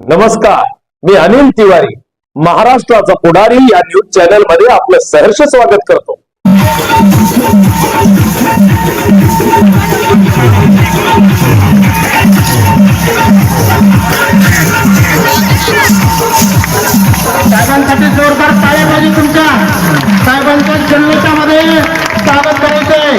नमस्कार, मी अनिल तिवारी, महाराष्ट्राचा पुढारी या न्यूज चॅनल मध्ये आपलं सहर्ष स्वागत करतो. साहेबांसाठी जोरदार टाळ्या पाहिजे. तुमच्या साहेबांच्या जल्लोषामध्ये स्वागत करायचंय.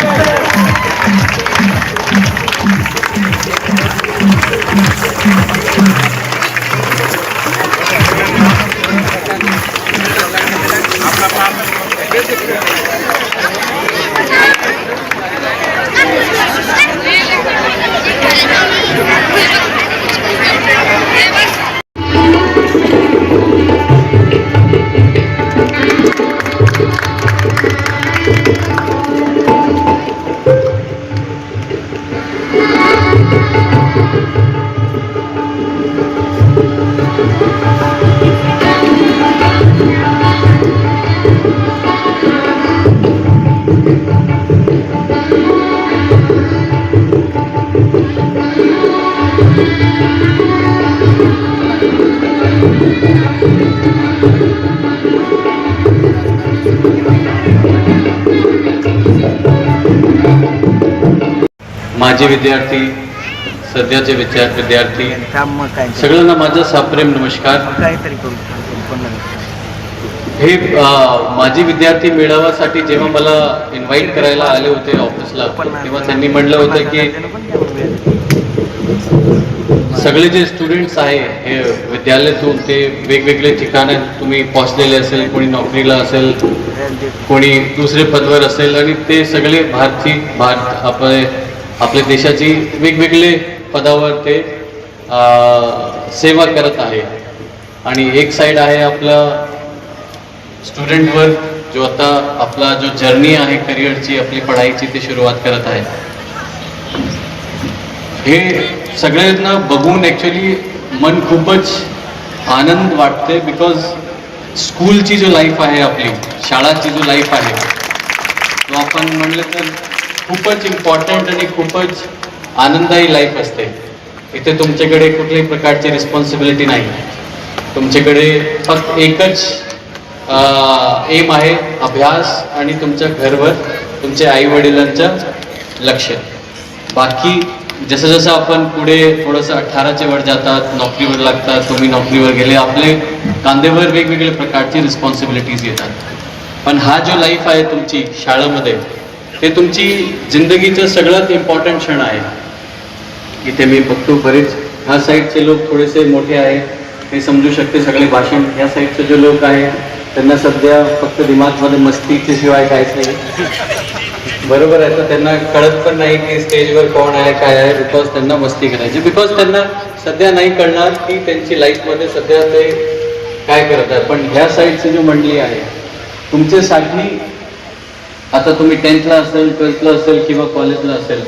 माझे विद्यार्थी, सध्याचे विद्यार्थी सगळ्यांना माझा साप्रेम नमस्कार. हे माझे विद्यार्थी मेळाव्यासाठी जेव्हा मला इन्व्हाइट करायला आले होते ऑफिसला, तेव्हा त्यांनी म्हटलं होतं की सगळे जे स्टुडंट्स आहे हे विद्यालयातून ते वेगवेगळे ठिकाणी तुम्ही पोहोचलेले असेल, कोणी नोकरीला असेल, कोणी दुसरे पदवर असेल, आणि ते सगळे आपल्या देशाची वेगवेगळे पदावर ते सेवा करत आहे. आणि एक साईड आहे आपला स्टुडंटवर, जो आता आपला जो जर्नी आहे करिअरची, आपली पढाईची, ती सुरुवात करत आहे. हे सगळ्यांना बघून ॲक्च्युली मन खूपच आनंद वाटते. बिकॉज स्कूलची जो लाईफ आहे, आपली शाळाची जो लाईफ आहे, तो आपण म्हणलं तर खूपच इम्पॉर्टंट आणि खूपच आनंददायी लाईफ असते. इथे तुमच्याकडे कुठल्याही प्रकारची रिस्पॉन्सिबिलिटी नाही. तुमच्याकडे फक्त एकच एम आहे, अभ्यास आणि तुमच्या घरवर तुमच्या आई वडिलांचं लक्ष. बाकी जसं जसं आपण पुढे थोडंसं 18च्या वर जातात, नोकरीवर लागतात, तुम्ही नोकरीवर गेले, आपले कांद्यावर वेगवेगळ्या प्रकारची रिस्पॉन्सिबिलिटीज येतात. पण हा जो लाईफ आहे तुमची शाळेमध्ये, ते तुमची जिंदगीचं सगळ्यात इम्पॉर्टंट क्षण आहे. इथे मी बघतो बरेच ह्या साईडचे लोक थोडेसे मोठे आहेत, हे समजू शकते सगळे भाषण. ह्या साईडचे जे लोक आहे त्यांना सध्या फक्त दिमागमध्ये मस्तीच्या शिवाय काहीच नाही. बरोबर आहे, तर त्यांना कळत पण नाही की स्टेजवर कोण आहे काय आहे, बिकॉज त्यांना मस्ती करायची. बिकॉज त्यांना सध्या नाही कळणार की त्यांची लाईफमध्ये सध्या ते काय करत आहे. पण ह्या साईडची जी मंडळी आहे तुमच्यासाठी, आता तुम्ही 10thला असेल, 12thला असेल किंवा कॉलेजला असेल,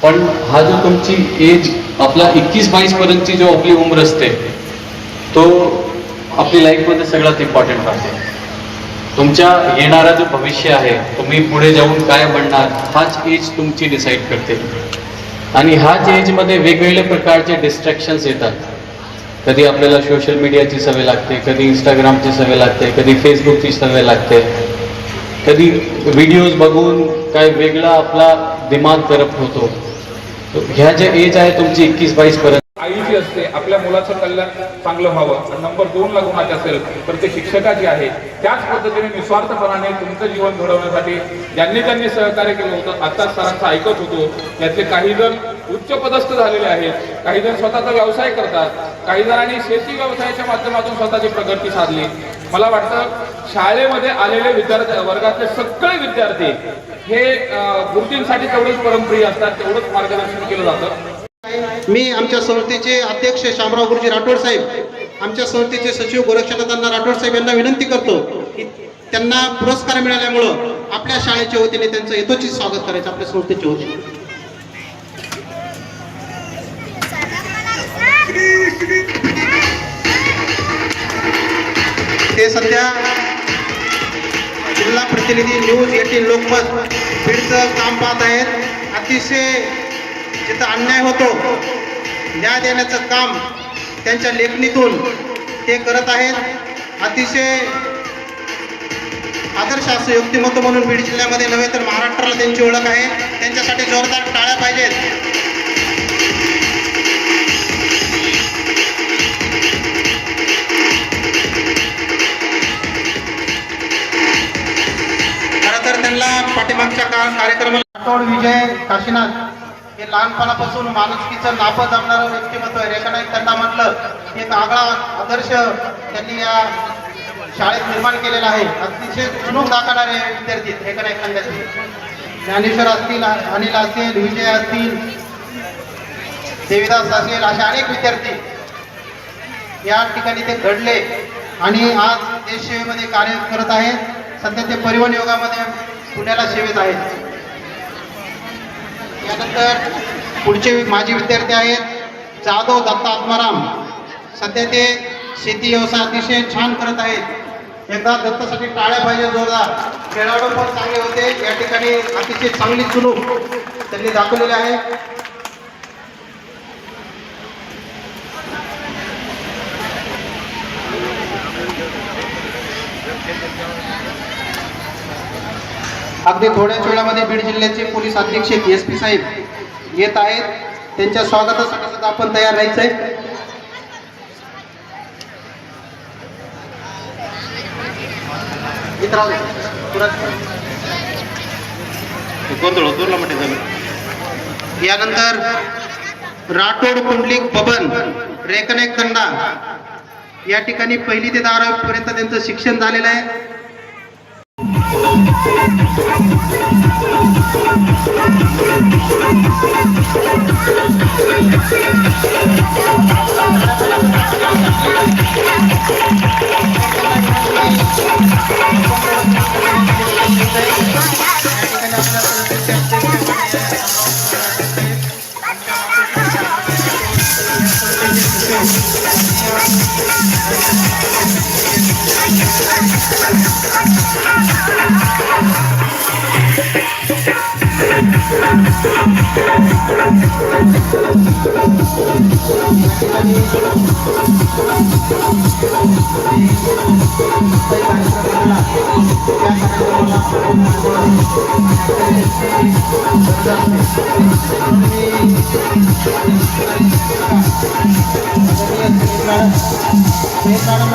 पण हा जो तुमची एज आपला 21-22 पर्यंतची जो आपली उम्र असते, तो आपली लाईफमध्ये सगळ्यात इम्पॉर्टंट राहते. तुमच्या येणारा जो भविष्य आहे, तुम्ही पुढे जाऊन काय बनणार, हाच एज तुमची डिसाईड करते. आणि हाच एजमध्ये वेगवेगळ्या प्रकारचे डिस्ट्रॅक्शन्स येतात. कधी आपल्याला सोशल मीडियाची सवय लागते, कधी इंस्टाग्रामची सवय लागते, कधी फेसबुकची सवय लागते, कधी व्हिडिओज बघून काय वेगळा आपला दिमाग करप्ट होतो. ह्या जे एज आहे तुमची 21-22 पर्यंत, आईची असते, आपल्या मुलाचं कल्याण चांगलं व्हावं. आणि नंबर 2ला गुणाचे असेल तर ते शिक्षकाची आहे. त्याच पद्धतीने निस्वार्थपणाने तुमचं जीवन घडवण्यासाठी ज्यांनी सहकार्य केलं होतं, आत्ताच सरांचं ऐकत होतो, यातले काही जण उच्च पदस्थ झालेले आहेत, काही जण स्वतःचा व्यवसाय करतात, काही जणांनी शेती व्यवसायाच्या माध्यमातून स्वतःची प्रगती साधली. मला वाटतं शाळेमध्ये आलेले विद्यार्थी, वर्गातले सगळे विद्यार्थी हे गुरुजींसाठी तेवढंच परमप्रिय असतात, तेवढंच मार्गदर्शन केलं जातं. मी आमच्या संस्थेचे अध्यक्ष शामराव गुरुजी राठोड साहेब, आमच्या संस्थेचे सचिव गोरक्षनाथांना राठोड साहेब यांना विनंती करतो की त्यांना पुरस्कार मिळाल्यामुळं आपल्या शाळेच्या वतीने त्यांचं यथोचित स्वागत करायचं आपल्या संस्थेच्या वतीने. ते सध्या जिल्हा प्रतिनिधी न्यूज 18 लोकमत बीडचं काम पाहत आहेत. अतिशय जिथं अन्याय होतो न्याय देण्याचं काम त्यांच्या लेखणीतून ते करत आहेत. अतिशय आदर्श असं व्यक्तिमत्व म्हणून बीड जिल्ह्यामध्ये नव्हे तर महाराष्ट्राला त्यांची ओळख आहे. त्यांच्यासाठी जोरदार टाळ्या पाहिजेत. खरं तर त्यांना पाठीमागच्या कार्यक्रमाला राठोड विजय काशीनाथ हे लहानपणापासून माणुसकीचं नापं जमणारं व्यक्तिमत्व आहे. रेखानायक त्यांना म्हटलं एक आगळा आदर्श त्यांनी या शाळेत निर्माण केलेला आहे. अतिशय चुणूक दाखवणारे विद्यार्थी रेखानायक खंडाचे. ज्ञानेश्वर असतील, अनिल असेल, विजय असतील, देवीदास असेल, असे अनेक विद्यार्थी या ठिकाणी ते घडले आणि आज देशसेवेमध्ये कार्य करत आहेत. सध्या ते परिवहन विभागामध्ये पुण्याला सेवेत आहेत. यानंतर पुढचे माजी विद्यार्थी आहेत जाधव दत्ता आत्माराम. सध्या ते शेती व्यवसाय अतिशय छान करत आहेत. एकदा दत्तासाठी टाळ्या पाहिजे जोरदार. खेळाडू पण चांगले होते. या ठिकाणी अतिशय चांगली चुणूक त्यांनी दाखवलेली आहे. अगदी थोड्याच वेळामध्ये बीड जिल्ह्याचे पोलीस अधीक्षक SP साहेब येत आहेत. त्यांच्या स्वागतासाठी सुद्धा आपण तयार राहायचंय. यानंतर राठोड कुंडलिक बबन रेखानायक तंडा या ठिकाणी 1ली ते 10वी पर्यंत त्यांचं शिक्षण झालेलं आहे.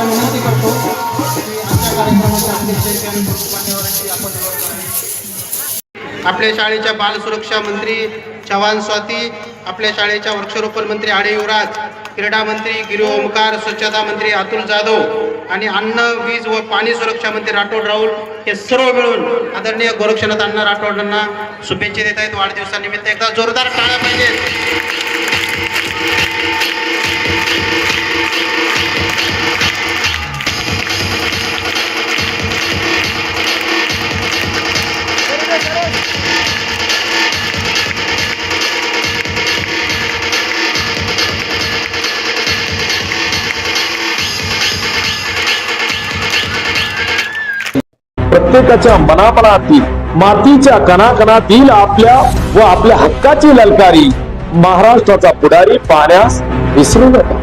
विनंती करतो की आजच्या कार्यक्रमाच्या अध्यक्षतेची आणि मान्यवरांची आपण आपल्या शाळेच्या बाल सुरक्षा मंत्री चव्हाण स्वाती, आपल्या शाळेच्या वृक्षारोपण मंत्री आडे युवराज, क्रीडा मंत्री गिरी ओमकार, स्वच्छता मंत्री अतुल जाधव आणि अन्न वीज व पाणी सुरक्षा मंत्री राठोड राहुल हे सर्व मिळून आदरणीय गोरक्षनाथ अण्णा राठोडांना शुभेच्छा देत आहेत वाढदिवसानिमित्त. एकदा जोरदार टाळ्या पाहिजेत. प्रत्येकाच्या मनामनातील मातीच्या कणाकणातील आपल्या व आपल्या हक्काची ललकारी महाराष्ट्राचा पुढारी पाहण्यास विसरू नका.